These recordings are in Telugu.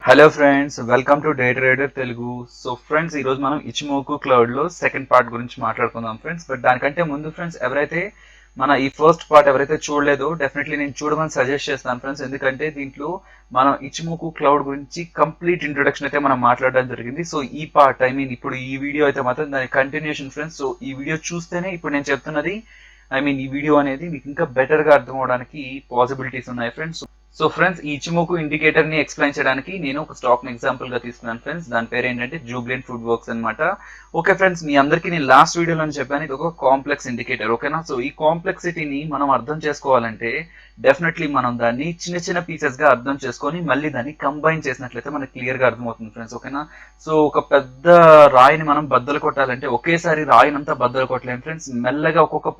Hello friends, welcome to day trader Telugu. So friends, ఈ రోజు మనం ఇచిమోకు క్లౌడ్ లో సెకండ్ పార్ట్ గురించి మాట్లాడుకుందాం ఫ్రెండ్స్. బట్ దానికంటే ముందు ఫ్రెండ్స్, ఎవరైతే మన ఈ ఫస్ట్ పార్ట్ ఎవరైతే చూడలేదో డెఫినెట్లీ నేను చూడమని సజెస్ట్ చేస్తాను ఫ్రెండ్స్. ఎందుకంటే దీంట్లో మనం ఇచిమోకు క్లౌడ్ గురించి కంప్లీట్ ఇంట్రొడక్షన్ అయితే మనం మాట్లాడడం జరిగింది. సో ఈ పార్ట్ ఇప్పుడు ఈ వీడియో అయితే మాత్రం దాని కంటిన్యూషన్ ఫ్రెండ్స్. సో ఈ వీడియో చూస్తేనే ఇప్పుడు నేను చెప్తున్నది ఈ వీడియో అనేది మీకు ఇంకా బెటర్ గా అర్థం అవడానికి పాసిబిలిటీస్ ఉన్నాయి ఫ్రెండ్స్. సో ఫ్రెండ్స్, ఈ ఇచిమోకు ఇండికేటర్ ని ఎక్స్ప్లెయిన్ చేయడానికి నేను ఒక స్టాక్ ని ఎగ్జాంపుల్ గా తీసుకున్నాను ఫ్రెండ్స్. దాని పేరు ఏంటంటే జూబ్లియంట్ ఫుడ్ వర్క్స్ అనమాట. ఓకే ఫ్రెండ్స్, మీ అందరికీ నేను లాస్ట్ వీడియోలో చెప్పాను, ఇది ఒక కాంప్లెక్స్ ఇండికేటర్. ఓకేనా? సో ఈ కాంప్లెక్సిటీని మనం అర్థం చేసుకోవాలంటే డెఫినెట్లీ మనం దాన్ని చిన్న చిన్న పీసెస్ గా అర్థం చేసుకొని మళ్ళీ దాన్ని కంబైన్ చేసినట్లయితే మనకి క్లియర్ గా అర్థమవుతుంది ఫ్రెండ్స్. ఓకేనా? సో ఒక పెద్ద రాయిని మనం బద్దలు కొట్టాలంటే ఒకేసారి రాయినంతా బద్దలు కొట్టలేము ఫ్రెండ్స్. మెల్లగా ఒక్కొక్క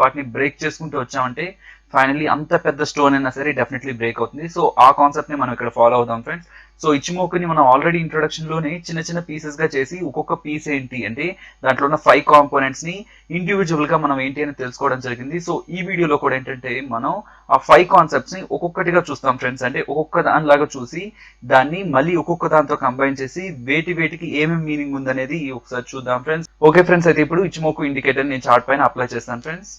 పార్ట్ ని బ్రేక్ చేసుకుంటూ వచ్చామంటే ఫైనలీ అంత పెద్ద స్టోన్ అయినా సరే డెఫినెట్లీ బ్రేక్ అవుతుంది. సో ఆ కాన్సెప్ట్ ని మనం ఇక్కడ ఫాలో అవుదాం ఫ్రెండ్స్. సో ఇచిమోకుని మనం ఆల్రెడీ ఇంట్రొడక్షన్ లోనే చిన్న చిన్న పీసెస్ గా చేసి ఒక్కొక్క పీస్ ఏంటి అంటే దాంట్లో ఉన్న 5 కాంపోనెంట్స్ ని ఇండివిజువల్ గా మనం ఏంటి అని తెలుసుకోవడం జరిగింది. సో ఈ వీడియోలో కూడా ఏంటంటే మనం ఆ 5 కాన్సెప్ట్స్ ని ఒక్కొక్కటిగా చూస్తాం ఫ్రెండ్స్. అంటే ఒక్కొక్క దానిలాగా చూసి దాన్ని మళ్ళీ ఒక్కొక్క దాంతో కంబైన్ చేసి వేటికి ఏమేమి మీనింగ్ ఉందనేది ఒకసారి చూద్దాం ఫ్రెండ్స్. ఓకే ఫ్రెండ్స్, అయితే ఇప్పుడు ఇచిమోకు ఇండికేటర్ నేను చార్ట్ పైన అప్లై చేస్తాను ఫ్రెండ్స్.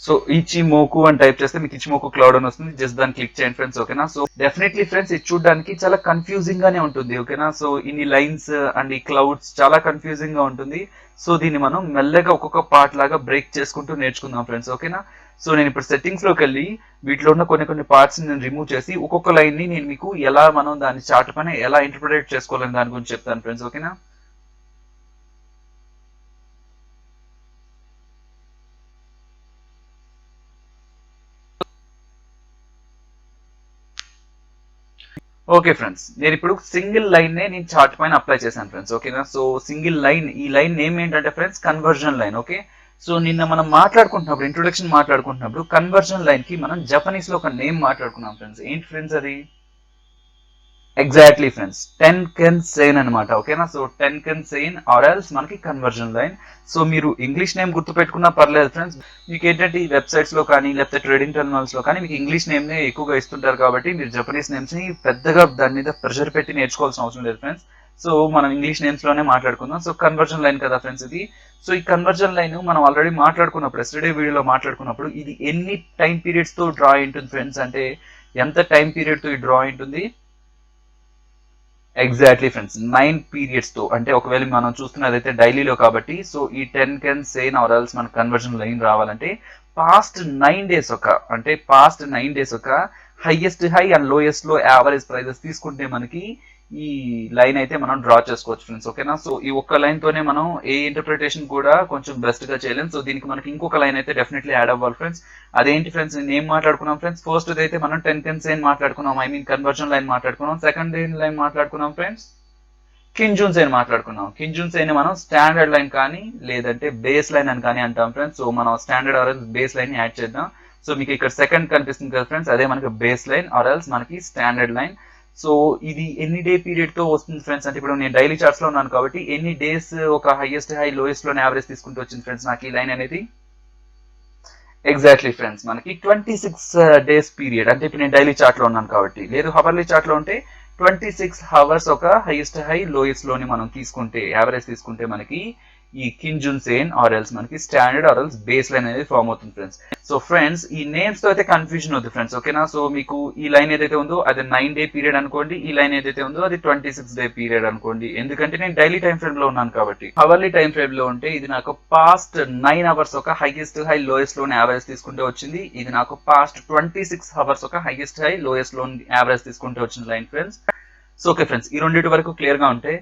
సో ఇచిమోకు అని టైప్ చేస్తే మీకు ఇచిమోకు క్లౌడ్ అని వస్తుంది. జస్ట్ దాన్ని క్లిక్ చేయండి ఫ్రెండ్స్. ఓకేనా? సో డెఫినెట్లీ ఫ్రెండ్స్, ఇది చూడడానికి చాలా కన్ఫ్యూజింగ్ గానే ఉంటుంది. ఓకేనా? సో ఇన్ని లైన్స్ అండ్ ఈ క్లౌడ్స్ చాలా కన్ఫ్యూజింగ్ గా ఉంటుంది. సో దీన్ని మనం మెల్లగా ఒక్కొక్క పార్ట్ లాగా బ్రేక్ చేసుకుంటూ నేర్చుకుందాం ఫ్రెండ్స్. ఓకేనా? సో నేను ఇప్పుడు సెట్టింగ్స్ లోకి వెళ్ళి వీటిలో ఉన్న కొన్ని పార్ట్స్ నేను రిమూవ్ చేసి ఒక్కొక్క లైన్ ని నేను మీకు ఎలా మనం దాని చార్ట్ పైన ఎలా ఇంటర్ప్రిటేట్ చేసుకోవాలని దాని గురించి చెప్తాను ఫ్రెండ్స్. ఓకేనా? ఓకే ఫ్రెండ్స్, నేను ఇప్పుడు సింగిల్ లైన్ నే నేను చార్ట్ పైన అప్లై చేశాను ఫ్రెండ్స్. ఓకేనా? సో సింగిల్ లైన్, ఈ లైన్ నేమ్ ఏంటంటే friends conversion line. Okay? So నిన్న మనం మాట్లాడుకుంటున్నప్పుడు ఇంట్రొడక్షన్ మాట్లాడుకుంటున్నప్పుడు కన్వర్జన్ లైన్ కి మనం జపనీస్ లో ఒక నేమ్ మాట్లాడుకున్నాం ఫ్రెండ్స్. ఏంటి ఫ్రెండ్స్ అది? ఎగ్జాక్ట్లీ ఫ్రెండ్స్, టెన్కెన్ సెయిన్ అనమాట. ఓకేనా? సో టెన్కెన్ సెయిన్ ఆర్ ఎల్స్ మనకి కన్వర్జన్ లైన్. సో మీరు ఇంగ్లీష్ నేమ్ గుర్తు పెట్టుకున్నా పర్లేదు ఫ్రెండ్స్. మీకు ఏంటంటే ఈ వెబ్సైట్స్ లో కానీ లేకపోతే ట్రేడింగ్ టెర్మినల్స్ లో కానీ మీకు ఇంగ్లీష్ నేమ్ నే ఎక్కువగా ఇస్తుంటారు కాబట్టి మీరు జపనీస్ నేమ్స్ ని పెద్దగా దాని మీద ప్రెషర్ పెట్టి నేర్చుకోవాల్సిన అవసరం లేదు ఫ్రెండ్స్. సో మనం ఇంగ్లీష్ నేమ్స్ లోనే మాట్లాడుకుందాం. సో కన్వర్జన్ లైన్ కదా ఫ్రెండ్స్ ఇది. సో ఈ కన్వర్జన్ లైన్ మనం ఆల్రెడీ మాట్లాడుకున్నప్పుడు ఎస్టర్డే వీడియోలో మాట్లాడుకున్నప్పుడు ఇది ఎన్ని టైం పీరియడ్స్ తో డ్రా ఉంటుంది ఫ్రెండ్స్ అంటే ఎంత టైం పీరియడ్ తో ఈ డ్రా ఉంటుంది? ఎగ్జాక్ట్లీ ఫ్రెండ్స్, 9 పీరియడ్స్ తో. అంటే ఒకవేళ మనం చూస్తున్నది అయితే డైలీలో కాబట్టి సో ఈ 10 కెన్ సేన్ ఆర్ ఎల్స్ మన కన్వర్జన్ లైన్ రావాలంటే పాస్ట్ 9 డేస్ ఒక హైయెస్ట్ హై అండ్ లోయెస్ట్ లో యావరేజ్ ప్రైజెస్ తీసుకుంటే మనకి ఈ లైన్ అయితే మనం డ్రా చేసుకోవచ్చు ఫ్రెండ్స్. ఓకేనా? సో ఈ ఒక్క లైన్ తోనే మనం ఏ ఇంటర్ప్రిటేషన్ కూడా కొంచెం బెస్ట్ గా చేయలేం. సో దీనికి మనకి ఇంకొక లైన్ అయితే డెఫినెట్లీ యాడ్ అవ్వాలి ఫ్రెండ్స్. అదేంటి ఫ్రెండ్స్? నేను ఏం మాట్లాడుకున్నాం ఫ్రెండ్స్? ఫస్ట్ అయితే మనం 10 కెన్ సేన్ మాట్లాడుకున్నాం, కన్వర్జన్ లైన్ మాట్లాడుకున్నాం. సెకండ్ లైన్ మాట్లాడుకున్నాం ఫ్రెండ్స్ కింజున్ సైన్ మాట్లాడుకున్నాం. కింజున్ సైన్ మనం స్టాండర్డ్ లైన్ కానీ లేదంటే బేస్ లైన్ అని కానీ అంటాం ఫ్రెండ్స్. సో మనం standard or else base line add చేద్దాం. సో మీకు ఇక్కడ సెకండ్ కనిపిస్తుంది కదా ఫ్రెండ్స్, అదే మనకి బేస్ లైన్ ఆర్ ఎల్స్ మనకి స్టాండర్డ్ లైన్. సో ఇది ఎన్ని డే పీరియడ్ తో వస్తుంది ఫ్రెండ్స్ అంటే ఇప్పుడు నేను డైలీ చార్ట్స్ లో ఉన్నాను కాబట్టి ఎన్ని డేస్ ఒక హైయెస్ట్ హై లోయెస్ట్ లోనే యావరేజ్ తీసుకుంటూ వచ్చింది ఫ్రెండ్స్ నాకు ఈ లైన్ అనేది? ఎగ్జాక్ట్లీ ఫ్రెండ్స్, మనకి 26 డేస్ పీరియడ్. అంటే ఇప్పుడు నేను డైలీ చార్ట్ లో ఉన్నాను కాబట్టి, లేదు హవర్లీ చార్ట్ లో ఉంటే 26 హవర్స్ ఒక హైయెస్ట్ హై లోయెస్ట్ లోని మనం తీసుకుంటే యావరేజ్ తీసుకుంటే మనకి ఈ కింజున్ సేన్ ఆర్ ఎల్స్ మనకి standard or else base line అనేది ఫామ్ అవుతుంది ఫ్రెండ్స్. సో ఫ్రెండ్స్, ఈ నేమ్స్ తో అయితే కన్ఫ్యూజన్ అవుతుంది ఫ్రెండ్స్. ఓకేనా? సో మీకు ఈ లైన్ ఏదైతే ఉందో అది 9 డే పీరియడ్ అనుకోండి, ఈ లైన్ ఏదైతే ఉందో అది 26 డే పీరియడ్ అనుకోండి. ఎందుకంటే నేను డైలీ టైం ఫ్రేమ్ లో ఉన్నాను కాబట్టి. అవర్లీ టైం ఫ్రేమ్ లో ఉంటే ఇది నాకు పాస్ట్ 9 అవర్స్ ఒక హైయెస్ట్ హై లోయెస్ట్ లోని యావరేజ్ తీసుకుంటే వచ్చింది. ఇది నాకు పాస్ట్ 26 అవర్స్ ఒక హైయెస్ట్ హై లోయెస్ట్ లోని యావరేజ్ తీసుకుంటే వచ్చింది line friends. So okay friends, ఈ రెండింటి వరకు క్లియర్ గా ఉంటే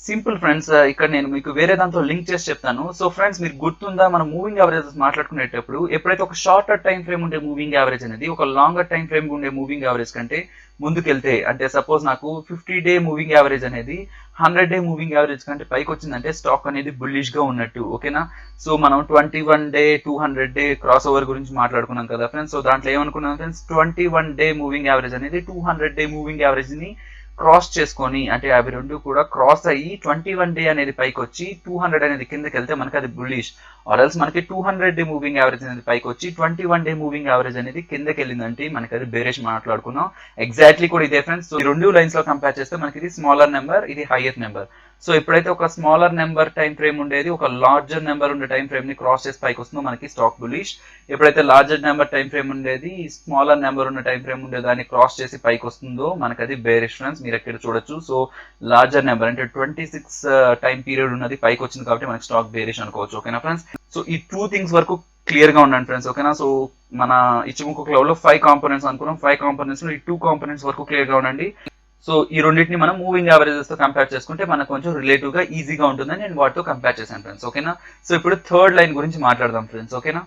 సింపుల్ ఫ్రెండ్స్, ఇక్కడ నేను మీకు వేరే దాంతో లింక్ చేసి చెప్తాను. సో ఫ్రెండ్స్, మీరు గుర్తుందా మనం మూవింగ్ యావరేజెస్ మాట్లాడుకునేటప్పుడు ఎప్పుడైతే ఒక షార్టర్ టైం ఫ్రేమ్ ఉండే మూవింగ్ యావరేజ్ అనేది ఒక లాంగర్ టైం ఫ్రేమ్ ఉండే మూవింగ్ యావరేజ్ కంటే ముందుకెళ్తే, అంటే సపోజ్ నాకు 50 డే మూవింగ్ యావరేజ్ అనేది 100 డే మూవింగ్ యావరేజ్ కంటే పైకి వచ్చిందంటే స్టాక్ అనేది బుల్లిష్ గా ఉన్నట్టు. ఓకేనా? సో మనం 21 డే 200 డే క్రాస్ ఓవర్ గురించి మాట్లాడుకున్నాం కదా ఫ్రెండ్స్. సో దాంట్లో ఏమనుకున్నాం ఫ్రెండ్స్, 21 డే మూవింగ్ యావరేజ్ అనేది 200 డే మూవింగ్ యావరేజ్ ని క్రాస్ చేసుకొని అంటే అవి రెండు కూడా క్రాస్ అయ్యి 21 డే అనేది పైకి వచ్చి 200 అనేది కిందకి వెళ్తే మనకి అది బుల్లిష్, ఆర్ ఎల్స్ మనకి 200 డే మూవింగ్ యావరేజ్ అనేది పైకి వచ్చి 21 డే మూవింగ్ యావరేజ్ అనేది కిందకి వెళ్ళిందంటే మనకి అది బేరిష్ మాట్లాడుకున్నాం. ఎగ్జాక్ట్లీ కూడా ఇదే ఫ్రెండ్స్. సో ఈ రెండు లైన్స్ లో కంపేర్ చేస్తే మనకి ఇది స్మాలర్ నెంబర్, ఇది హైయర్ నెంబర్. సో ఎప్పుడైతే ఒక స్మాలర్ నెంబర్ టైం ఫ్రేమ్ ఉండేది ఒక లార్జర్ నెంబర్ ఉండే టైం ఫ్రేమ్ ని క్రాస్ చేసి పైకి వస్తుందో మనకి స్టాక్ బులిష్. ఎప్పుడైతే లార్జర్ నెంబర్ టైం ఫ్రేమ్ ఉండేది స్మాలర్ నెంబర్ ఉన్న టైం ఫ్రేమ్ ఉండే దాన్ని క్రాస్ చేసి పైకి వస్తుందో మనకి అది బేరిష్ ఫ్రెండ్స్. మీరు ఎక్కడ చూడొచ్చు. సో లార్జర్ నెంబర్ అంటే 26 టైం పీరియడ్ ఉన్నది పైకి వచ్చింది కాబట్టి మనకి స్టాక్ బేరిష్ అనుకోవచ్చు. ఓకేనా ఫ్రెండ్స్. సో ఈ 2 థింగ్స్ వరకు క్లియర్ గా ఉండండి ఫ్రెండ్స్. ఓకేనా. సో మన ఇచ్చిముకు క్లౌడ్ లో 5 కాంపోనెంట్స్ అనుకున్నాం. 5 కాంపోనెంట్స్ లో ఈ 2 కాంపోనెంట్స్ వరకు క్లియర్ గా ఉండండి. సో ఈ రెండింటిని మనం మూవింగ్ యావరేజెస్ తో కంపేర్ చేసుకుంటే మనకు కొంచెం రిలేటివ్ గా ఈజీగా ఉంటుందని నేను వాటితో కంపేర్ చేశాను ఫ్రెండ్స్. ఓకేనా. సో ఇప్పుడు థర్డ్ లైన్ గురించి మాట్లాడదాం ఫ్రెండ్స్. ఓకేనా.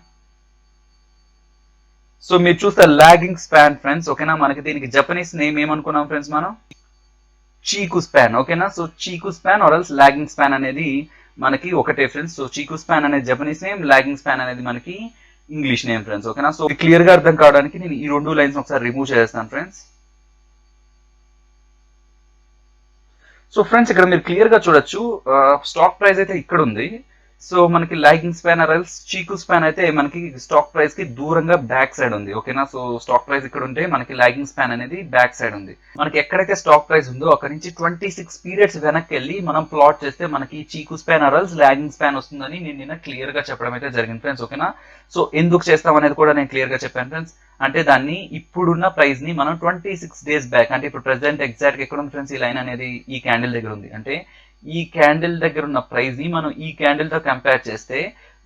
సో మీరు చూస్తే లాగింగ్ స్పాన్ ఫ్రెండ్స్. ఓకేనా. మనకి దీనికి జపనీస్ నేమ్ ఏమనుకున్నాం ఫ్రెండ్స్ మనం, చీకు స్పాన్. ఓకేనా. So chikou span or else lagging span అనేది మనకి ఒకటే ఫ్రెండ్స్. సో చీకు స్పాన్ అనేది జపనీస్ నేమ్, లాగింగ్ స్పాన్ అనేది మనకి ఇంగ్లీష్ నేమ్ ఫ్రెండ్స్. ఓకేనా. సో క్లియర్ గా అర్థం కావడానికి నేను ఈ రెండు లైన్స్ ఒకసారి రిమూవ్ చేస్తాను ఫ్రెండ్స్. సో ఫ్రెండ్స్ ఇక్కడ మీరు క్లియర్ గా చూడొచ్చు స్టాక్ ప్రైస్ అయితే ఇక్కడ ఉంది. సో మనకి లాగింగ్ స్పాన్ ఆర్ ఎల్స్ చీకు స్పాన్ అయితే మనకి స్టాక్ ప్రైస్ కి దూరంగా బ్యాక్ సైడ్ ఉంది. ఓకేనా. సో స్టాక్ ప్రైస్ ఇక్కడ ఉంటే మనకి లాగింగ్ స్పాన్ అనేది బ్యాక్ సైడ్ ఉంది. మనకి ఎక్కడైతే స్టాక్ ప్రైస్ ఉందో అక్కడ నుంచి 26 పీరియడ్స్ వెనక్కి వెళ్ళి మనం ప్లాట్ చేస్తే మనకి chikou span or else lagging span వస్తుందని నేను నిన్న క్లియర్ గా చెప్పడం అయితే జరిగింది ఫ్రెండ్స్. ఓకేనా. సో ఎందుకు చేస్తాం అనేది కూడా నేను క్లియర్ గా చెప్పాను ఫ్రెండ్స్. అంటే దాన్ని ఇప్పుడున్న ప్రైస్ ని మనం 26 డేస్ బ్యాక్ అంటే ఇప్పుడు ప్రెసెంట్ ఎగ్జాక్ట్ ఎక్కడ ఉంది ఫ్రెండ్స్, ఈ లైన్ అనేది ఈ క్యాండిల్ దగ్గర ఉంది. అంటే ఈ క్యాండిల్ దగ్గర ఉన్న ప్రైస్ ని మనం ఈ క్యాండిల్ తో కంపేర్ చేస్తే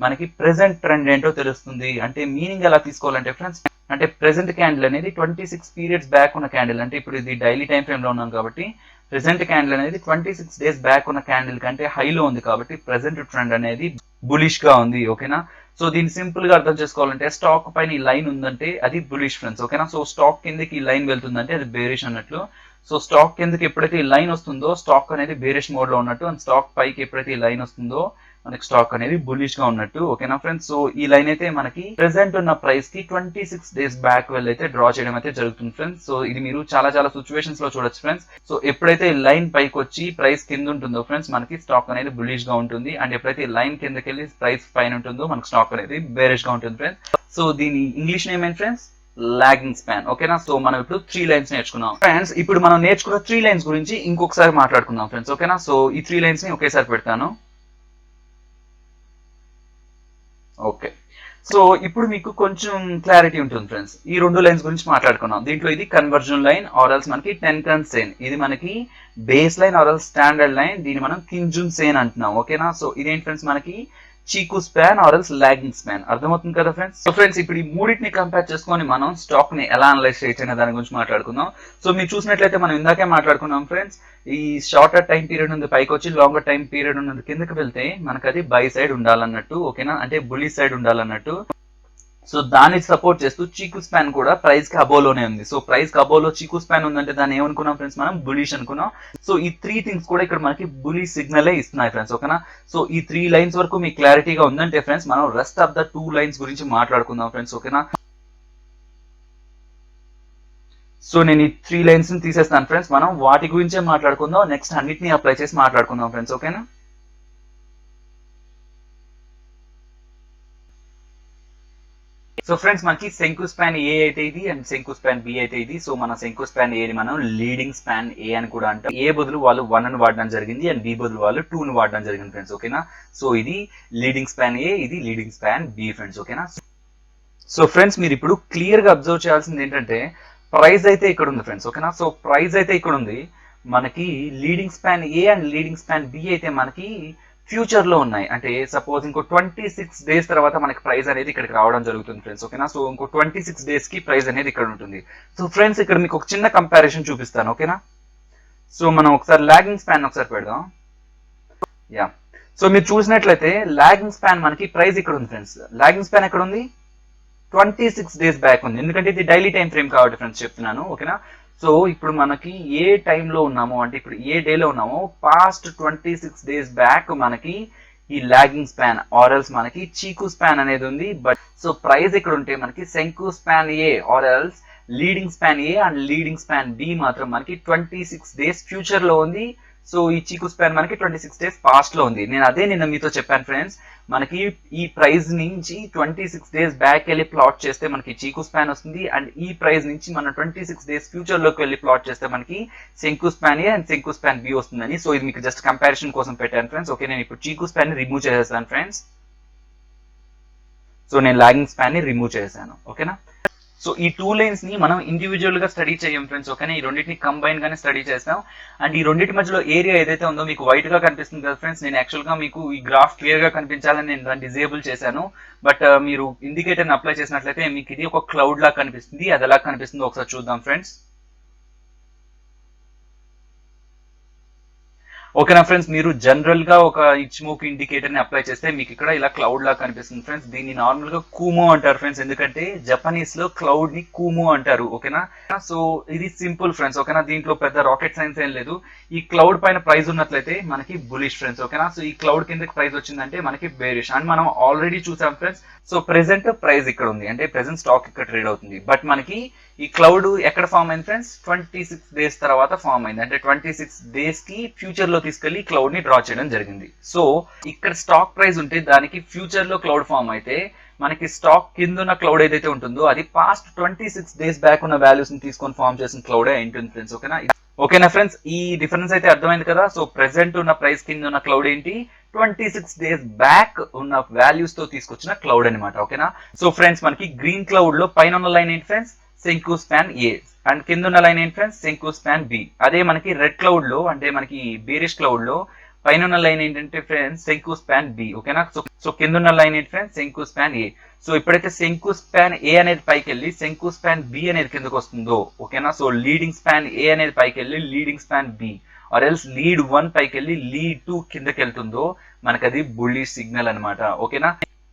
మనకి ప్రెసెంట్ ట్రెండ్ ఏంటో తెలుస్తుంది. అంటే మీనింగ్ ఎలా తీసుకోవాలంటే ఫ్రెండ్స్, అంటే ప్రెసెంట్ క్యాండిల్ అనేది 26 పీరియడ్స్ బ్యాక్ ఉన్న క్యాండిల్. అంటే ఇప్పుడు ఇది డైలీ టైం ఫ్రేమ్ లో ఉన్నాం కాబట్టి ప్రెసెంట్ క్యాండిల్ అనేది 26 డేస్ బ్యాక్ ఉన్న క్యాండిల్ కంటే హైలో ఉంది కాబట్టి ప్రెసెంట్ ట్రెండ్ అనేది బులిష్ గా ఉంది. ఓకేనా. సో దీన్ని సింపుల్ గా అర్థం చేసుకోవాలంటే స్టాక్ పైన ఈ లైన్ ఉందంటే అది బులిష్ ఫ్రెండ్స్. ఓకేనా. సో స్టాక్ కిందకి ఈ లైన్ వెళ్తుందంటే అది బేరిష్ అన్నట్లు. సో స్టాక్ కిందకి ఎప్పుడైతే ఈ లైన్ వస్తుందో స్టాక్ అనేది బేరిష్ మోడ్ లో ఉన్నట్టు, అండ్ స్టాక్ పైకి ఎప్పుడైతే ఈ లైన్ వస్తుందో మనకి స్టాక్ అనేది బులిష్ గా ఉన్నట్టు. ఓకేనా ఫ్రెండ్స్. సో ఈ లైన్ అయితే మనకి ప్రెసెంట్ ఉన్న ప్రైస్ కి 26 డేస్ బ్యాక్ వెళ్ళైతే డ్రా చేయడం అయితే జరుగుతుంది ఫ్రెండ్స్. సో ఇది మీరు చాలా చాలా సిచ్యువేషన్స్ లో చూడొచ్చు ఫ్రెండ్స్. సో ఎప్పుడైతే ఈ లైన్ పైకి వచ్చి ప్రైస్ కింద ఉంటుందో ఫ్రెండ్స్ మనకి స్టాక్ అనేది బులిష్ గా ఉంటుంది. అండ్ ఎప్పుడైతే ఈ లైన్ కిందకి వెళ్ళి ప్రైస్ పైన ఉంటుందో మనకి స్టాక్ అనేది బేరిష్ గా ఉంటుంది ఫ్రెండ్స్. సో దీని ఇంగ్లీష్ నేమ్ ఏంటి ఫ్రెండ్స్, లాగింగ్ స్పాన్. ఓకేనా. సో మనం ఇప్పుడు 3 లైన్స్ నేర్చుకున్నాం ఫ్రెండ్స్. ఇప్పుడు మనం నేర్చుకున్న 3 లైన్స్ గురించి ఇంకొకసారి మాట్లాడుకుందాం ఫ్రెండ్స్. ఓకేనా. సో ఈ 3 లైన్స్ ని ఒకేసారి పెడతాను. ఓకే. సో ఇప్పుడు మీకు కొంచెం క్లారిటీ ఉంటుంది ఫ్రెండ్స్. ఈ 2 లైన్స్ గురించి మాట్లాడుకున్నాం. దీంట్లో ఇది కన్వర్జన్ లైన్ ఆర్ ఎల్స్ మనకి టెన్కన్ సేన్, ఇది మనకి base line or else standard line, దీన్ని మనం కింజున్ సేన్ అంటున్నాం. ఓకేనా. సో ఇదేంటి ఫ్రెండ్స్ మనకి chikou span or else lagging span. అర్థమవుతుంది కదా ఫ్రెండ్స్. సో ఫ్రెండ్స్ ఇప్పుడు ఈ మూడింటిని కంపేర్ చేసుకొని మనం స్టాక్ ని ఎలా అనలైజ్ చేయొచ్చు అనే దాని గురించి మాట్లాడుకుందాం. సో మీరు చూసినట్లయితే మనం ఇందాకే మాట్లాడుకున్నాం ఫ్రెండ్స్, ఈ షార్టర్ టైం పీరియడ్ ఉంది పైకి వచ్చి లాంగర్ టైం పీరియడ్ ఉన్నది కిందకి వెళ్తే మనకు అది బై సైడ్ ఉండాలన్నట్టు. ఓకేనా. అంటే బుల్లి సైడ్ ఉండాలన్నట్టు. సో దాన్ని సపోర్ట్ చేస్తూ చీకు స్పాన్ కూడా ప్రైస్ కి అబోలోనే ఉంది. సో ప్రైస్ కి అబోలో చీకు స్పాన్ ఉందంటే దాన్ని ఏమనుకున్నాం ఫ్రెండ్స్, మనం బులిష్ అనుకున్నాం. సో ఈ 3 థింగ్స్ కూడా ఇక్కడ మనకి బులిష్ సిగ్నలే ఇస్తున్నాయి ఫ్రెండ్స్. ఓకేనా. సో ఈ 3 లైన్స్ వరకు మీకు క్లారిటీగా ఉందంటే ఫ్రెండ్స్ మనం రెస్ట్ ఆఫ్ ద 2 లైన్స్ గురించి మాట్లాడుకుందాం ఫ్రెండ్స్. ఓకేనా. సో నేను ఈ 3 లైన్స్ ని తీసేస్తాను ఫ్రెండ్స్. మనం వాటి గురించే మాట్లాడుకుందాం. నెక్స్ట్ అన్నిటిని అప్లై చేసి మాట్లాడుకుందాం ఫ్రెండ్స్. ఓకేనా. సో ఫ్రెండ్స్ మనకి శంకు స్పాన్ ఏ అయితే ఇది అండ్ శంకు స్పాన్ బి అయితే ఇది. సో మన శంకు స్పాన్ ఏ ని మనం లీడింగ్ స్పాన్ ఏ అని కూడా అంటాం. ఏ బదులు వాళ్ళు 1 అని వాడడం జరిగింది అండ్ బి బదులు వాళ్ళు 2 ని వాడడం జరిగింది ఫ్రెండ్స్. ఓకేనా. సో ఇది లీడింగ్ స్పాన్ ఏ, ఇది లీడింగ్ స్పాన్ బి ఫ్రెండ్స్. ఓకేనా. సో ఫ్రెండ్స్ మీరు ఇప్పుడు క్లియర్ గా అబ్జర్వ్ చేయాల్సింది ఏంటంటే ప్రైస్ అయితే ఇక్కడ ఉంది ఫ్రెండ్స్. ఓకేనా. సో ప్రైస్ అయితే ఇక్కడ ఉంది. మనకి leading span A and leading span B అయితే మనకి ఫ్యూచర్ లో ఉన్నాయి. అంటే సపోజ్ ఇంకో 26 డేస్ తర్వాత మనకి ప్రైస్ అనేది ఇక్కడికి రావడం జరుగుతుంది ఫ్రెండ్స్. ఓకేనా. సో ఇంకో 26 డేస్ కి ప్రైస్ అనేది ఇక్కడ ఉంటుంది. సో ఫ్రెండ్స్ ఇక్కడ మీకు ఒక చిన్న కంపారిజన్ చూపిస్తాను. ఓకేనా. సో మనం ఒకసారి లాగింగ్ స్పాన్ ఒకసారి పెడదాం. యా. సో మీరు చూసినట్లయితే లాగింగ్ స్పాన్ మనకి ప్రైస్ ఇక్కడ ఉంది ఫ్రెండ్స్. లాగింగ్ స్పాన్ ఎక్కడ ఉంది, 26 డేస్ బ్యాక్ ఉంది. ఎందుకంటే ఇది డైలీ టైం ఫ్రేమ్ కాబట్టి ఫ్రెండ్స్ చెప్తున్నాను. ఓకేనా. సో ఇప్పుడు మనకి ఏ టైంలో ఉన్నామో అంటే ఇప్పుడు ఏ డేలో ఉన్నామో పాస్ట్ 26 డేస్ బ్యాక్ మనకి ఈ లాగింగ్ స్పాన్ ఆర్ ఎల్స్ మనకి చీకు స్పాన్ అనేది ఉంది. బట్ సో ప్రైస్ ఇక్కడ ఉంటే మనకి chikou span A or else leading span A and leading span B మాత్రం మనకి 26 డేస్ ఫ్యూచర్ లో ఉంది. సో ఈ చీకు స్పాన్ మనకి 26 డేస్ పాస్ట్ లో ఉంది. నేను అదే నిన్న మీతో చెప్పాను ఫ్రెండ్స్, మనకి ఈ ప్రైస్ నుంచి 26 డేస్ బ్యాక్ వెళ్ళి ప్లాట్ చేస్తే మనకి చీకు స్పాన్ వస్తుంది, అండ్ ఈ ప్రైస్ నుంచి మన 26 డేస్ ఫ్యూచర్ లోకి వెళ్ళి ప్లాట్ చేస్తే మనకి శంకు స్పాన్ ఏ అండ్ శంకు స్పాన్ బి వస్తుందని. సో ఇది మీకు జస్ట్ కంపారిజన్ కోసం పెట్టాను ఫ్రెండ్స్. ఓకే, నేను ఇప్పుడు చీకు స్పాన్ ని రిమూవ్ చేసేస్తాను ఫ్రెండ్స్. సో నేను లాగింగ్ స్పాన్ ని రిమూవ్ చేశాను. ఓకేనా, సో ఈ టూ లైన్స్ ని మనం ఇండివిజువల్ గా స్టడీ చేయం ఫ్రెండ్స్. ఓకేనా, ఈ రెండింటిని కంబైన్ గానే స్టడీ చేస్తాం. అండ్ ఈ రెండింటి మధ్యలో ఏరియా ఏదైతే ఉందో మీకు వైట్ గా కనిపిస్తుంది కదా ఫ్రెండ్స్, నేను యాక్చువల్ గా మీకు ఈ గ్రాఫ్ క్లియర్ గా కనిపించాలని నేను దాన్ని డిజేబుల్ చేశాను. బట్ మీరు ఇండికేటర్ ని అప్లై చేసినట్లయితే మీకు ఇది ఒక క్లౌడ్ లా కనిపిస్తుంది. అది ఎలా కనిపిస్తుందో ఒకసారి చూద్దాం ఫ్రెండ్స్. ఓకేనా ఫ్రెండ్స్, మీరు జనరల్ గా ఒక ఇచ్మోక్ ఇండికేటర్ ని అప్లై చేస్తే మీకు ఇక్కడ ఇలా క్లౌడ్ లా కనిపిస్తుంది ఫ్రెండ్స్. దీన్ని నార్మల్ గా కూమో అంటారు ఫ్రెండ్స్, ఎందుకంటే జపనీస్ లో క్లౌడ్ ని కూమో అంటారు. ఓకేనా, సో ఇది సింపుల్ ఫ్రెండ్స్. ఓకేనా, దీంట్లో పెద్ద రాకెట్ సైన్స్ ఏం లేదు. ఈ క్లౌడ్ పైన ప్రైస్ ఉన్నట్లయితే మనకి బులిష్ ఫ్రెండ్స్. ఓకేనా, సో ఈ క్లౌడ్ కిందకి ప్రైస్ వచ్చిందంటే మనకి బేరిష్. అండ్ మనం ఆల్రెడీ చూసాం ఫ్రెండ్స్. సో ప్రెసెంట్ ప్రైస్ ఇక్కడ ఉంది, అంటే ప్రెసెంట్ స్టాక్ ఇక్కడ ట్రేడ్ అవుతుంది. బట్ మనకి ఈ క్లౌడ్ ఎక్కడ ఫామ్ అయింది ఫ్రెండ్స్? 26 డేస్ తర్వాత ఫామ్ అయింది. అంటే 26 డేస్ కి ఫ్యూచర్ లో తీసుకెళ్లి క్లౌడ్ ని డ్రా చేయడం జరిగింది. సో ఇక్కడ స్టాక్ ప్రైస్ ఉంటే దానికి ఫ్యూచర్ లో క్లౌడ్ ఫామ్ అయితే మనకి స్టాక్ కింద ఉన్న క్లౌడ్ ఏదైతే ఉంటుందో అది పాస్ట్ 26 డేస్ బ్యాక్ ఉన్న వాల్యూస్ ని తీసుకొని ఫామ్ చేసిన క్లౌడే ఉంటుంది ఫ్రెండ్స్. ఓకేనా ఫ్రెండ్స్, ఈ డిఫరెన్స్ అయితే అర్థమైంది కదా. సో ప్రెసెంట్ ఉన్న ప్రైస్ కింద ఉన్న క్లౌడ్ ఏంటి? 26 డేస్ బ్యాక్ ఉన్న వాల్యూస్ తో తీసుకొచ్చిన క్లౌడ్ అనమాట. ఓకేనా, సో ఫ్రెండ్స్ మనకి గ్రీన్ క్లౌడ్ లో పైన ఉన్న లైన్ ఏంటి ఫ్రెండ్స్? శంకు స్పాన్ ఏ. అండ్ కింద ఉన్న లైన్ ఏంటి ఫ్రెండ్స్? శంకు స్పాన్ బి. అదే మనకి రెడ్ క్లౌడ్ లో, అంటే మనకి బేరిష్ క్లౌడ్ లో పైన ఉన్న లైన్ ఏంటంటే ఫ్రెండ్స్ శంకు స్పాన్ బి. ఓకేనా, సో కింద ఉన్న లైన్ ఏంటి ఫ్రెండ్స్? శంకు స్పాన్ ఏ. సో ఇప్పుడైతే శంకు స్పాన్ ఏ అనేది పైకి వెళ్ళి శంకు స్పాన్ బి అనేది కిందకు వస్తుందో, ఓకేనా, సో లీడింగ్ స్పాన్ ఏ అనేది పైకి వెళ్ళి leading span B, or else lead 1 పైకి వెళ్ళి లీడ్ 2 కిందకి వెళ్తుందో మనకి అది బుల్లిష్ సిగ్నల్ అనమాట. ఓకేనా,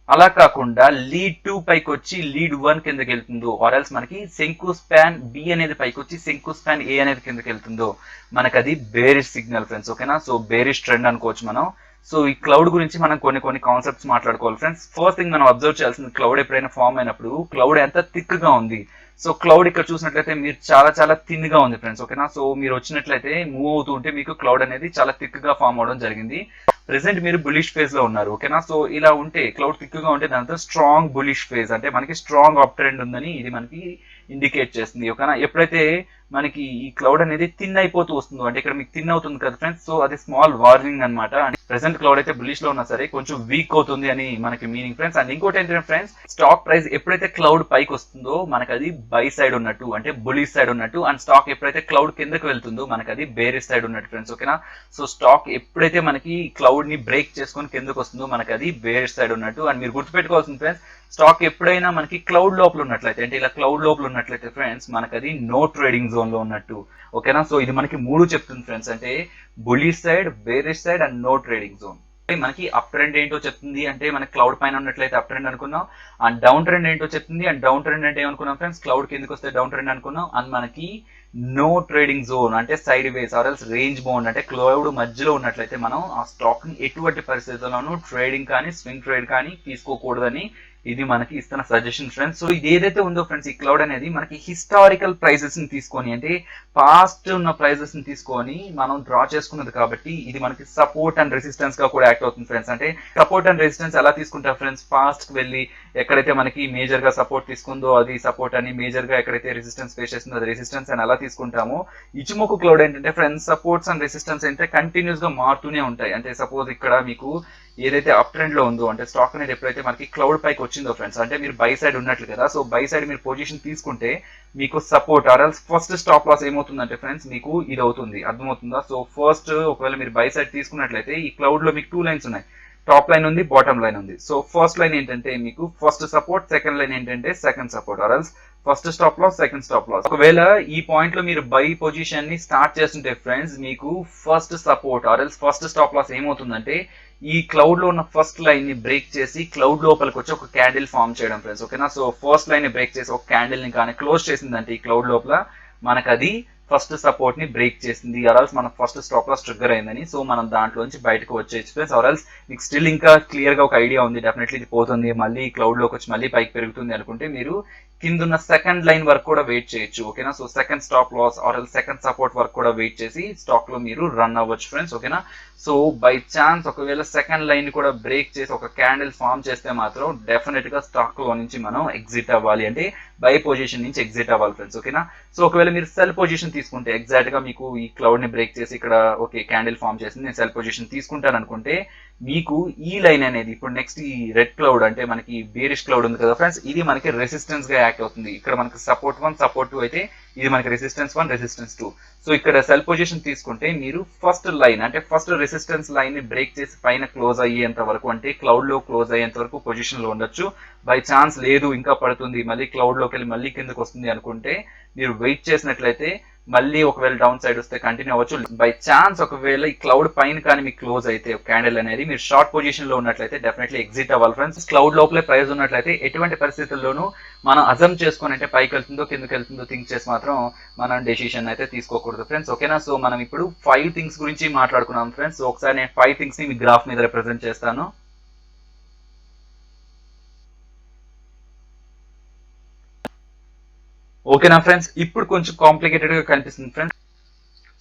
అలా కాకుండా లీడ్ 2 పైకి వచ్చి లీడ్ 1 కిందకి వెళ్తుందో, ఆర్ ఎల్స్ మనకి శంకు స్పాన్ బి అనేది పైకి వచ్చి శంకు స్పాన్ ఏ అనేది కిందకి వెళ్తుందో మనకి అది బేరిష్ సిగ్నల్ ఫ్రెండ్స్. ఓకేనా, సో బేరిష్ ట్రెండ్ అనుకోవచ్చు మనం. సో ఈ క్లౌడ్ గురించి మనం కొన్ని కాన్సెప్ట్స్ మాట్లాడుకోవాలి ఫ్రెండ్స్. ఫస్ట్ థింగ్ మనం అబ్జర్వ్ చేయాల్సింది, క్లౌడ్ ఎప్పుడైనా ఫామ్ అయినప్పుడు క్లౌడ్ ఎంత థిక్ గా ఉంది. సో క్లౌడ్ ఇక్కడ చూసినట్లయితే మీరు చాలా థిన్ గా ఉంది ఫ్రెండ్స్. ఓకేనా, సో మీరు వచ్చినట్లయితే మూవ్ అవుతూ ఉంటే మీకు క్లౌడ్ అనేది చాలా థిక్ గా ఫామ్ అవడం జరిగింది. ప్రెసెంట్ మీరు బులిష్ ఫేజ్ లో ఉన్నారు. ఓకేనా, సో ఇలా ఉంటే క్లౌడ్ థిక్ గా ఉంటే దాంతో స్ట్రాంగ్ బులిష్ ఫేజ్, అంటే మనకి స్ట్రాంగ్ అప్ ట్రెండ్ ఉందని ఇది మనకి ఇండికేట్ చేస్తుంది. ఓకేనా, ఎప్పుడైతే మనకి ఈ క్లౌడ్ అనేది థిన్ అయిపోతూ వస్తుందో, అంటే ఇక్కడ మీకు థిన్ అవుతుంది కదా ఫ్రెండ్స్, సో అది స్మాల్ వార్నింగ్ అనమాట. ప్రెసెంట్ క్లౌడ్ అయితే బులిష్ లో ఉన్నా సరే కొంచెం వీక్ అవుతుంది అని మనకి మీనింగ్ ఫ్రెండ్స్. అండ్ ఇంకోటి ఏంటంటే ఫ్రెండ్స్, స్టాక్ ప్రైస్ ఎప్పుడైతే క్లౌడ్ పైకి వస్తుందో మనకి అది బై సైడ్ ఉన్నట్టు, అంటే బులిష్ సైడ్ ఉన్నట్టు. అండ్ స్టాక్ ఎప్పుడైతే క్లౌడ్ కిందకి వెళ్తుందో మనకి అది బేరిష్ సైడ్ ఉన్నట్టు ఫ్రెండ్స్. ఓకేనా, సో స్టాక్ ఎప్పుడైతే మనకి క్లౌడ్ ని బ్రేక్ చేసుకొని కిందకి వస్తుందో మనకి అది బేరిష్ సైడ్ ఉన్నట్టు. అండ్ మీరు గుర్తుపెట్టుకోవాల్సింది ఫ్రెండ్స్, స్టాక్ ఎప్పుడైనా మనకి క్లౌడ్ లోపల ఉన్నట్లయితే, అంటే ఇలా క్లౌడ్ లోపల ఉన్నట్లయితే ఫ్రెండ్స్ మనకి అది నో ట్రేడింగ్ జోన్ లో ఉన్నట్టు. ఓకేనా, సో ఇది మనకి 3 చెప్తుంది ఫ్రెండ్స్, అంటే bullish side, bearish side and no trading zone. మనకి అప్ ట్రెండ్ ఏంటో చెప్తుంది, అంటే మనకి క్లౌడ్ పైన ఉన్నట్లయితే అప్ ట్రెండ్ అనుకున్నాం. అండ్ డౌన్ ట్రెండ్ ఏంటో చెప్తుంది, అండ్ డౌన్ ట్రెండ్ అంటే ఏమనుకున్నాం ఫ్రెండ్స్? క్లౌడ్ కిందకి వస్తే డౌన్ ట్రెండ్ అనుకున్నాం. అండ్ మనకి నో ట్రేడింగ్ జోన్ అంటే side ways or else range bound, అంటే క్లౌడ్ మధ్యలో ఉన్నట్లయితే మనం ఆ స్టాక్ ని ఎటువంటి పరిస్థితుల్లోనూ ట్రేడింగ్ కానీ స్వింగ్ ట్రేడ్ కానీ తీసుకోకూడదని ఇది మనకి ఇస్తున్న సజెషన్ ఫ్రెండ్స్. సో ఇది ఏదైతే ఉందో ఫ్రెండ్స్, ఈ క్లౌడ్ అనేది మనకి హిస్టారికల్ ప్రైజెస్ ని తీసుకొని, అంటే పాస్ట్ ఉన్న ప్రైజెస్ ని తీసుకొని మనం డ్రా చేసుకున్నది కాబట్టి ఇది మనకి సపోర్ట్ అండ్ రెసిస్టెన్స్ గా కూడా యాక్ట్ అవుతుంది ఫ్రెండ్స్. అంటే సపోర్ట్ అండ్ రెసిస్టెన్స్ ఎలా తీసుకుంటారు ఫ్రెండ్స్? పాస్ట్ కి వెళ్ళి ఎక్కడైతే మనకి మేజర్ గా సపోర్ట్ తీసుకుందో అది సపోర్ట్ అని, మేజర్ గా ఎక్కడైతే రెసిస్టెన్స్ ఫేస్ చేస్తుందో అది రెసిస్టెన్స్ అని అలా తీసుకుంటాము. ఇచిమోకు క్లౌడ్ ఏంటంటే ఫ్రెండ్స్, సపోర్ట్స్ అండ్ రెసిస్టెన్స్ అంటే కంటిన్యూస్ గా మారుతూనే ఉంటాయి. అంటే సపోజ్ ఇక్కడ మీకు ఏదైతే అప్ ట్రెండ్ లో ఉందో, అంటే స్టాక్ అనేది ఎప్పుడైతే మనకి క్లౌడ్ పైకి వచ్చిందో ఫ్రెండ్స్, అంటే మీరు బై సైడ్ ఉన్నట్లు కదా. సో బై సైడ్ మీరు పొజిషన్ తీసుకుంటే మీకు support or else first stop loss ఏమవుతుందంటే ఫ్రెండ్స్ మీకు ఇది అవుతుంది, అర్థమవుతుందా? సో ఫస్ట్ ఒకవేళ మీరు బై సైడ్ తీసుకున్నట్లయితే ఈ క్లౌడ్ లో మీకు 2 లైన్స్ ఉన్నాయి, టాప్ లైన్ ఉంది, బాటమ్ లైన్ ఉంది. సో ఫస్ట్ లైన్ ఏంటంటే మీకు ఫస్ట్ సపోర్ట్, సెకండ్ లైన్ ఏంటంటే second support or else first stop loss, second stop loss. ఒకవేళ ఈ పాయింట్ లో మీరు బై పొజిషన్ ని స్టార్ట్ చేస్తుంటే ఫ్రెండ్స్ మీకు first support or else first stop loss ఏమవుతుందంటే ఈ క్లౌడ్ లో ఉన్న ఫస్ట్ లైన్ ని బ్రేక్ చేసి క్లౌడ్ లోపలికి వచ్చి ఒక క్యాండిల్ ఫామ్ చేయడం ఫ్రెండ్స్. ఓకేనా, సో ఫస్ట్ లైన్ ని బ్రేక్ చేసి ఒక క్యాండిల్ ని కానీ క్లోజ్ చేసిందంటే ఈ క్లౌడ్ లోపల మనకు అది ఫస్ట్ సపోర్ట్ ని బ్రేక్ చేసింది, ఆర్ఎల్స్ మన ఫస్ట్ స్టాప్ లాస్ ట్రిగ్గర్ అయిందని. సో మనం దాంట్లోంచి బయటకు వచ్చేసి ఫ్రెండ్స్, ఆర్ఎల్స్ మీకు స్టిల్ ఇంకా క్లియర్ గా ఒక ఐడియా ఉంది, డెఫినెట్లీ ఇది పోతుంది మళ్ళీ క్లౌడ్ లోకి వచ్చి మళ్ళీ పైకి పెరుగుతుంది అనుకుంటే మీరు కింద ఉన్న సెకండ్ లైన్ వరకు కూడా వెయిట్ చేయొచ్చు. ఓకేనా, so second stop loss or second support వరకు కూడా వెయిట్ చేసి స్టాక్ లో మీరు రన్ అవ్వచ్చు ఫ్రెండ్స్. ఓకేనా, సో బై ఛాన్స్ ఒకవేళ సెకండ్ లైన్ కూడా బ్రేక్ చేసి ఒక క్యాండిల్ ఫామ్ చేస్తే మాత్రం డెఫినెట్ గా స్టాక్ లో నుంచి మనం ఎగ్జిట్ అవ్వాలి, అంటే బై పొజిషన్ నుంచి ఎగ్జిట్ అవ్వాలి ఫ్రెండ్స్. ఓకేనా, సో ఒకవేళ మీరు సెల్ పొజిషన్ తీసుకుంటే ఎగ్జాక్ట్ గా మీకు ఈ క్లౌడ్ ని బ్రేక్ చేసి ఇక్కడ ఓకే క్యాండిల్ ఫామ్ చేసింది, నేను సెల్ పొజిషన్ తీసుకుంటాను అనుకుంటే మీకు ఈ లైన్ అనేది ఇప్పుడు నెక్స్ట్ ఈ రెడ్ క్లౌడ్ అంటే మనకి బేరిష్ క్లౌడ్ ఉంది కదా ఫ్రెండ్స్, ఇది మనకి రెసిస్టెన్స్ గా యాక్ట్ అవుతుంది. ఇక్కడ మనకి సపోర్ట్ 1 సపోర్ట్ 2 అయితే ఇది మనకి రెసిస్టెన్స్ 1 రెసిస్టెన్స్ 2. సో ఇక్కడ సెల్ పొజిషన్ తీసుకుంటే మీరు ఫస్ట్ లైన్ అంటే ఫస్ట్ రెసిస్టెన్స్ లైన్ ని బ్రేక్ చేసి పైన క్లోజ్ అయ్యేంత వరకు అంటే క్లౌడ్ లో క్లోజ్ అయ్యేంత వరకు పొజిషన్ లో ఉండొచ్చు. బై ఛాన్స్ లేదు ఇంకా పడుతుంది మళ్ళీ క్లౌడ్ లోకి వెళ్ళి మళ్ళీ కిందకి వస్తుంది అనుకుంటే మీరు వెయిట్ చేసినట్లయితే మళ్ళీ ఒకవేళ డౌన్ సైడ్ వస్తే కంటిన్యూ అవ్వచ్చు. బై ఛాన్స్ ఒకవేళ ఈ క్లౌడ్ పైన కానీ మీకు క్లోజ్ అయితే క్యాండిల్ అనేది మీరు షార్ట్ పొజిషన్ లో ఉన్నట్లయితే డెఫినెట్లీ ఎగ్జిట్ అవ్వాలి ఫ్రెండ్స్. క్లౌడ్ లోపలే ప్రైస్ ఉన్నట్లయితే ఎటువంటి పరిస్థితుల్లోనూ మనం అజమ్ చేసుకొని అంటే పైకి వెళ్తుందో కిందకి వెళ్తుందో థింక్ చేసి మాత్రం మనం డెసిషన్ అయితే తీసుకోకూడదు ఫ్రెండ్స్. ఓకేనా, సో మనం ఇప్పుడు 5 థింగ్స్ గురించి మాట్లాడుకున్నాం ఫ్రెండ్స్. సో ఒకసారి నేను 5 థింగ్స్ ని మీ గ్రాఫ్ మీద రిప్రజెంట్ చేస్తాను. ఓకేనా ఫ్రెండ్స్, ఇప్పుడు కొంచెం కాంప్లికేటెడ్ గా కనిపిస్తుంది ఫ్రెండ్స్.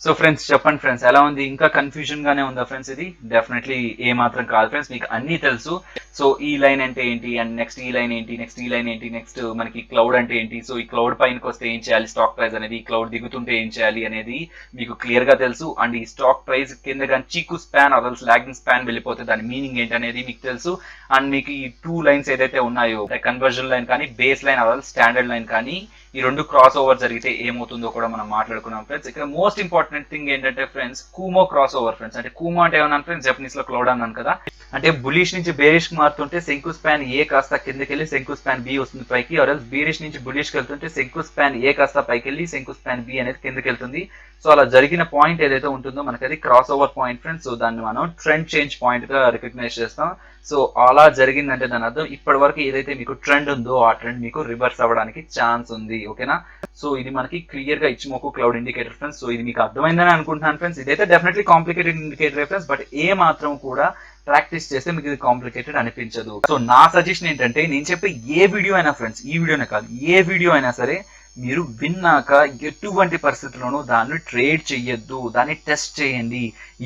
సో ఫ్రెండ్స్ చెప్పండి ఫ్రెండ్స్ ఎలా ఉంది, ఇంకా కన్ఫ్యూజన్ గానే ఉందా ఫ్రెండ్స్? ఇది డెఫినెట్లీ ఏ మాత్రం కాదు ఫ్రెండ్స్, మీకు అన్ని తెలుసు. సో ఈ లైన్ అంటే ఏంటి అండ్ నెక్స్ట్ ఈ లైన్ ఏంటి, నెక్స్ట్ ఈ లైన్ ఏంటి, నెక్స్ట్ మనకి క్లౌడ్ అంటే ఏంటి, సో ఈ క్లౌడ్ పైనకి వస్తే ఏం చేయాలి స్టాక్ ప్రైస్ అనేది, క్లౌడ్ దిగుతుంటే ఏం చేయాలి అనేది మీకు క్లియర్ గా తెలుసు. అండ్ ఈ స్టాక్ ప్రైస్ కింద కానీ చీకు స్పాన్ అదల్స్ లాగింగ్ స్పాన్ వెళ్ళిపోతే దాని మీనింగ్ ఏంటి అనేది మీకు తెలుసు. అండ్ మీకు ఈ 2 లైన్స్ ఏదైతే ఉన్నాయో కన్వర్జన్ లైన్ కానీ బేస్ లైన్ అదల్స్ స్టాండర్డ్ లైన్ కానీ ఈ 2 క్రాస్ ఓవర్ జరిగితే ఏమవుతుందో కూడా మనం మాట్లాడుకున్నాం ఫ్రెండ్స్. ఇక్కడ మోస్ట్ ఇంపార్టెంట్ థింగ్ ఏంటంటే friends Cuomo cross over friends. అంటే కుమో అంటే ఏమన్నా ఫ్రెండ్స్ జపనీస్ లో క్లౌడ్ అన్నాను కదా, అంటే బులిష్ నుంచి బేరిష్ కి మారుతుంటే శంకు స్పాన్ ఏ కాస్త కిందకి వెళ్ళి శంకు స్పాన్ బి వస్తుంది పైకి, ఆర్ ఎల్స్ బేరిష్ నుంచి బులిష్ కి వెళ్తుంటే శంకు స్పాన్ ఏ కాస్త పైకి వెళ్ళి శంకు స్పాన్ బి అనేది కిందకి వెళ్తుంది. సో అలా జరిగిన పాయింట్ ఏదైతే ఉంటుందో మనకి అది cross over point friends. So దాన్ని మనం ట్రెండ్ చేంజ్ పాయింట్ గా రికగ్నైజ్ చేస్తాం. సో అలా జరిగిందంటే దాని అర్థం ఇప్పటి వరకు ఏదైతే మీకు ట్రెండ్ ఉందో ఆ ట్రెండ్ మీకు రివర్స్ అవ్వడానికి ఛాన్స్ ఉంది. ఓకేనా, సో ఇది మనకి క్లియర్ గా Ichimoku cloud indicator friends. So ఇది మీకు అర్థమైందని అనుకుంటున్నాను ఫ్రెండ్స్. ఇదైతే definitely complicated indicator friends, but ఏ మాత్రం కూడా ప్రాక్టీస్ చేస్తే మీకు ఇది కాంప్లికేటెడ్ అనిపించదు. సో నా సజెషన్ ఏంటంటే నేను చెప్పే ఏ వీడియో అయినా ఫ్రెండ్స్, ఈ వీడియోనే కాదు ఏ వీడియో అయినా సరే మీరు విన్నాక ఎటువంటి పరిస్థితుల్లోనూ దాన్ని ట్రేడ్ చెయ్యొద్దు, దాన్ని టెస్ట్ చేయండి.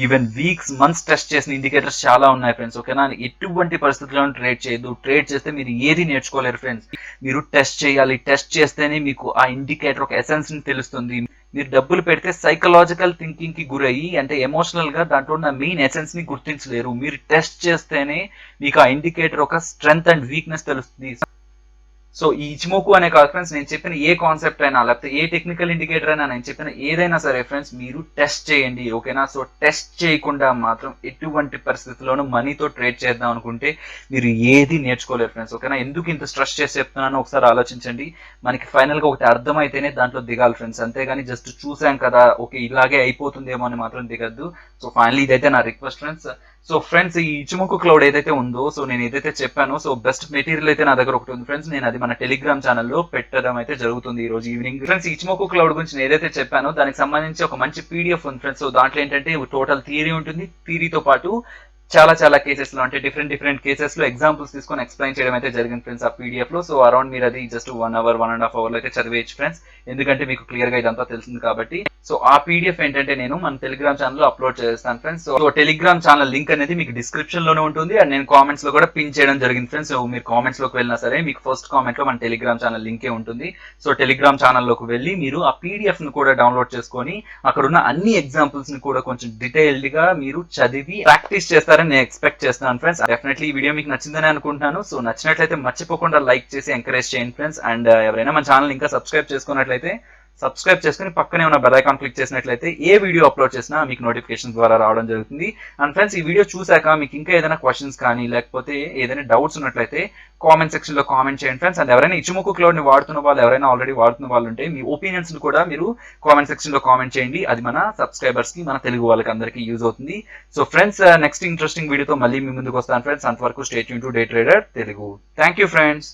ఈవెన్ వీక్స్ మంత్స్ టెస్ట్ చేసిన ఇండికేటర్స్ చాలా ఉన్నాయి ఫ్రెండ్స్. ఓకేనా, ఎటువంటి పరిస్థితుల్లోనూ ట్రేడ్ చేయొద్దు. ట్రేడ్ చేస్తే మీరు ఏది నేర్చుకోలేరు ఫ్రెండ్స్. మీరు టెస్ట్ చేయాలి, టెస్ట్ చేస్తేనే మీకు ఆ ఇండికేటర్ ఒక ఎసెన్స్ ని తెలుస్తుంది. మీరు డబ్బులు పెడితే సైకలాజికల్ థింకింగ్ కి గురయ్యి అంటే ఎమోషనల్ గా దాంట్లో ఉన్న మెయిన్ ఎసెన్స్ ని గుర్తించలేరు. మీరు టెస్ట్ చేస్తేనే మీకు ఆ ఇండికేటర్ ఒక స్ట్రెంగ్త్ అండ్ వీక్నెస్ తెలుస్తుంది. సో ఈ ఇచిమోకు అనే కాదు ఫ్రెండ్స్, నేను చెప్పిన ఏ కాన్సెప్ట్ అయినా లేకపోతే ఏ టెక్నికల్ ఇండికేటర్ అయినా నేను చెప్పిన ఏదైనా సరే ఫ్రెండ్స్ మీరు టెస్ట్ చేయండి. ఓకేనా, సో టెస్ట్ చేయకుండా మాత్రం ఎటువంటి పరిస్థితుల్లోనూ మనీతో ట్రేడ్ చేద్దాం అనుకుంటే మీరు ఏది నేర్చుకోలేరు ఫ్రెండ్స్. ఓకేనా, ఎందుకు ఇంత స్ట్రెస్ చేసి చెప్తున్నానో ఒకసారి ఆలోచించండి. మనకి ఫైనల్ గా ఒకటి అర్థమైతేనే దాంట్లో దిగాలి ఫ్రెండ్స్, అంతేగాని జస్ట్ చూసాం కదా ఓకే ఇలాగే అయిపోతుందేమో అని మాత్రం దిగద్దు. సో ఫైనల్లీ ఇదైతే నా రిక్వెస్ట్ ఫ్రెండ్స్. సో ఫ్రెండ్స్ ఈ ఇచిమోకు క్లౌడ్ ఏదైతే ఉందో సో నేను ఏదైతే చెప్పానో సో బెస్ట్ మెటీరియల్ అయితే నా దగ్గర ఒకటి ఉంది ఫ్రెండ్స్. నేను అది మన టెలిగ్రామ్ ఛానల్లో పెట్టడం అయితే జరుగుతుంది ఈ రోజు ఈవినింగ్ ఫ్రెండ్స్. ఇచిమోకు క్లౌడ్ గురించి నేను ఏదైతే చెప్పానో దానికి సంబంధించి ఒక మంచి పీడిఎఫ్ ఉంది ఫ్రెండ్స్. సో దాంట్లో ఏంటంటే టోటల్ థియరీ ఉంటుంది, థియరీతో పాటు చాలా కేసెస్ లో అంటే డిఫరెంట్ కేసెస్ లో ఎగ్జాంపుల్స్ తీసుకొని ఎక్స్ప్లెయిన్ చేయడం అయితే జరిగింది ఫ్రెండ్స్ ఆ పీడిఎఫ్ లో. సో అరౌండ్ మీరు అది జస్ట్ 1 అవర్ 1.5 అవర్ లో అయితే చదివేయచ్చు ఫ్రెండ్స్, ఎందుకంటే మీకు క్లియర్ గా ఇదంతా తెలిసింది కాబట్టి. సో ఆ పీడిఎఫ్ ఏంటంటే నేను మన టెలిగ్రామ్ ఛానల్ లో అప్లోడ్ చేస్తాను friends. So Telegram channel link అనేది మీకు డిస్క్రిప్షన్ లోనే ఉంటుంది అండ్ నేను కామెంట్స్ లో కూడా పిన్ చేయడం జరిగింది ఫ్రెండ్స్. సో మీరు కామెంట్స్ లోకి వెళ్ళినా సరే మీకు ఫస్ట్ కామెంట్ లో మన టెలిగ్రామ్ ఛానల్ లింకే ఉంటుంది. సో టెలిగ్రామ్ ఛానల్ లోకి వెళ్ళి మీరు ఆ పీడిఎఫ్ ను కూడా డౌన్లోడ్ చేసుకొని అక్కడ ఉన్న అన్ని ఎగ్జాంపుల్స్ ని కూడా కొంచెం డీటెయిల్డ్ గా మీరు చదివి ప్రాక్టీస్ చేస్తారని నేను ఎక్స్పెక్ట్ చేస్తాను ఫ్రెండ్స్. డెఫినెట్లీ ఈ వీడియో మీకు నచ్చిందని అనుకుంటున్నాను. సో నచ్చినట్లయితే మర్చిపోకుండా లైక్ చేసి ఎంకరేజ్ చేయండి ఫ్రెండ్స్. అండ్ ఎవరైనా మన ఛానల్ ఇంకా సబ్స్క్రైబ్ చేసుకున్నట్లయితే సబ్స్క్రైబ్ చేసుకుని పక్కనే ఉన్న బెల్ ఐకాన్ క్లిక్ చేసినట్లయితే ఏ వీడియో అప్లోడ్ చేసినా మీకు నోటిఫికేషన్ ద్వారా రావడం జరుగుతుంది. అండ్ ఫ్రెండ్స్ ఈ వీడియో చూసాక మీకు ఇంకా ఏదైనా క్వశ్చన్స్ కానీ లేకపోతే ఏదైనా డౌట్స్ ఉన్నట్లయితే కామెంట్ సెక్షన్ లో కామెంట్ చేయండి ఫ్రెండ్స్. అండ్ ఎవరైనా ఇచిమోకు క్లౌడ్ ని వాడుతున్న వాళ్ళు ఎవరైనా ఆల్రెడీ వాడుతున్న వాళ్ళు ఉంటే మీ ఒపీనియన్స్ ని కూడా మీరు కామెంట్ సెక్షన్ లో కామెంట్ చేయండి. అది మన సబ్స్క్రైబర్స్ కి మన తెలుగు వాళ్ళకి అందరికీ యూజ్ అవుతుంది. సో ఫ్రెండ్స్ నెక్స్ట్ ఇంట్రెస్టింగ్ వీడియోతో మళ్ళీ మీ ముందుకు వస్తాను ఫ్రెండ్స్. అంతవరకు stay tune to day trader Telugu. Thank you friends.